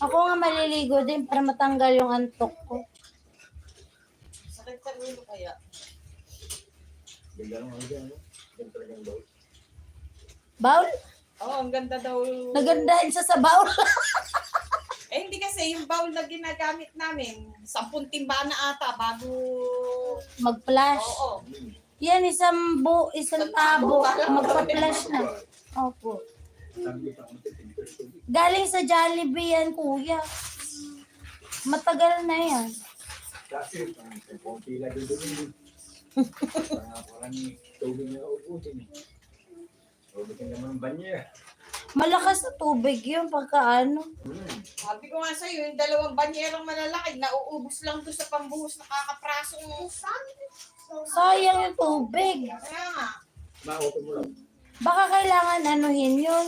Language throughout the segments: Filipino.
Ako nga maliligo din para matanggal yung antok ko. Sakit sa ulo kaya. Ganda lang ako dyan, no? Ganda talagang baul. Baul? Oo, ang ganda daw. Nagandahin siya sa baul. Eh, hindi kasi yung bowl na ginagamit namin, 10 timba na ata bago... Mag-flash. Oo. Yan, isang tabo. Magpa-flash na. Opo. Sabi ko, ako tubig. Galing sa Jollibee yan, kuya. Matagal na yan. Kasi, konti lang doon. Parang tubig na ubusin. Ubusin naman ang banyer. Malakas na tubig yun pagka ano. Sabi ko nga sa'yo, yung 2 banyerang malalaki, nauubos lang doon sa pambuhos na kakaprasong. Sayang yung tubig. Kaya nga. Makutin mo lang. Baka kailangan anuhin yun.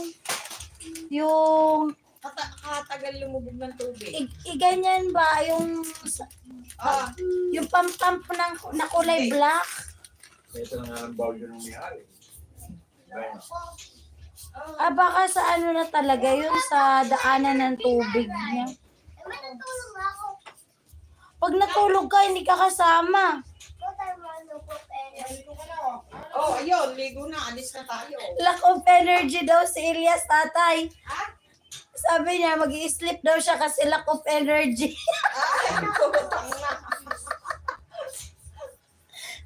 Yung Katagal lumubog ng tubig. ganyan ba yung yung pump na kulay black? Ito na nga ang baul yun ng may-ari. Baka sa ano na talaga yun, sa daanan ng tubig niya. Pag natulog ka, hindi ka kasama. Oh, ayun, ligo na, alis na tayo. Lack of energy daw si Elias, tatay. Ha? Sabi niya, mag-i-sleep daw siya kasi lack of energy. Ay, kutang na.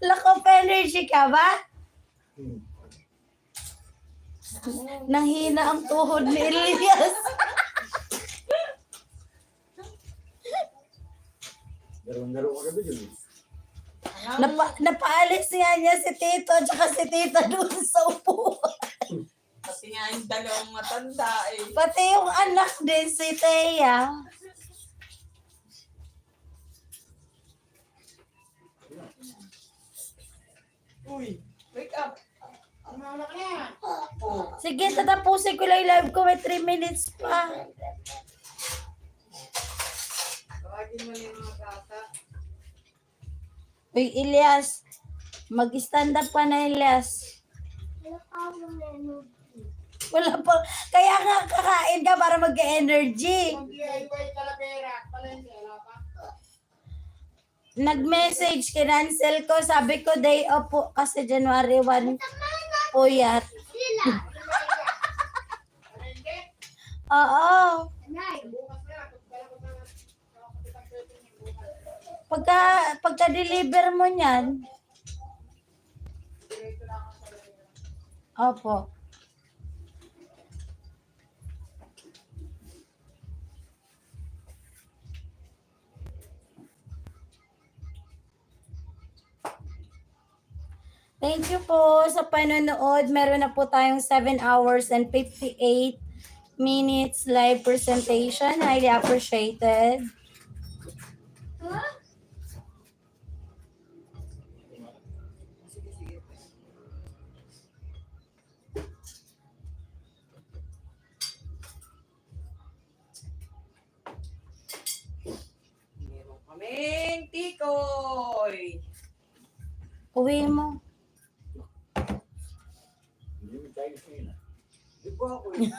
Lack of energy ka ba? Nanghina ang tuhod ni Elias. Laro-laro ka gabi dyan. Napaalis niya si Tito at si Tita doon sa upuan. Kasi nga yung 2 matanda eh. Pati yung anak din, si Thea. Uy, wake up. Oh. Sige, tatapusin ko lang yung live ko. May 3 minutes pa. Tawagin mo na yung mga bata. Uy, Elias. Mag-stand up ka na, Elias. Wala pa. Kaya nga kakain ka para mag-energy. Nag-message, kinancel ko. Sabi ko, day off po kasi January 1 puyat. Oo. Pagka-deliver mo niyan. Opo. Thank you po sa panonood. Meron na po tayong 7 hours and 58 minutes live presentation. Highly appreciated. Meron kaming tikoy. Uwi mo. Hindi mo tayo ngayon. Di ba ako eh?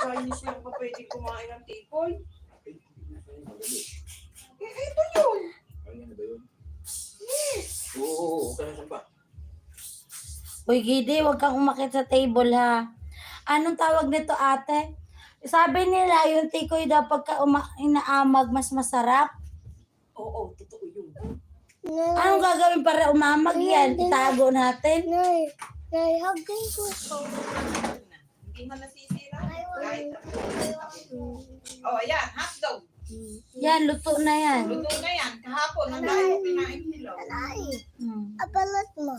Chinese lang pa pwede kumain ng tikoy. Ay, hindi na tayo magabi. Eh, ito yun. Ano yan na ba yun? Yes. Oo, okay na saan ba? Uy, Gidi, huwag kang umakit sa table, ha? Anong tawag nito, ate? Sabi nila, yung tikoy daw pagka inaamag, mas masarap. Oo, totoo yun. Anong gagawin para umamag yan? Itago natin. Nay, hagin ko ito. Hindi mo nasisira. Kahit oh, ayan, hotdog. Yan, luto na yan. Luto na yan. Kahapon, ang dahil ko kinain hilaw. Nay, Hmm. abalat mo.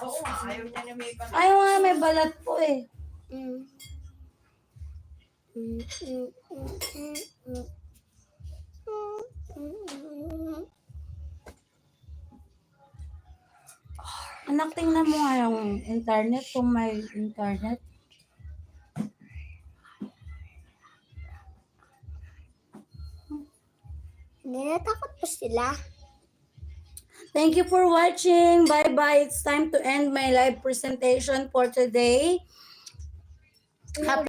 Oo nga, ayaw niya na may panay. Ayaw nga, may balat po eh. Anak, tingnan mo nga yung internet kung may internet. Natakot pa sila. Thank you for watching. Bye-bye. It's time to end my live presentation for today. Happy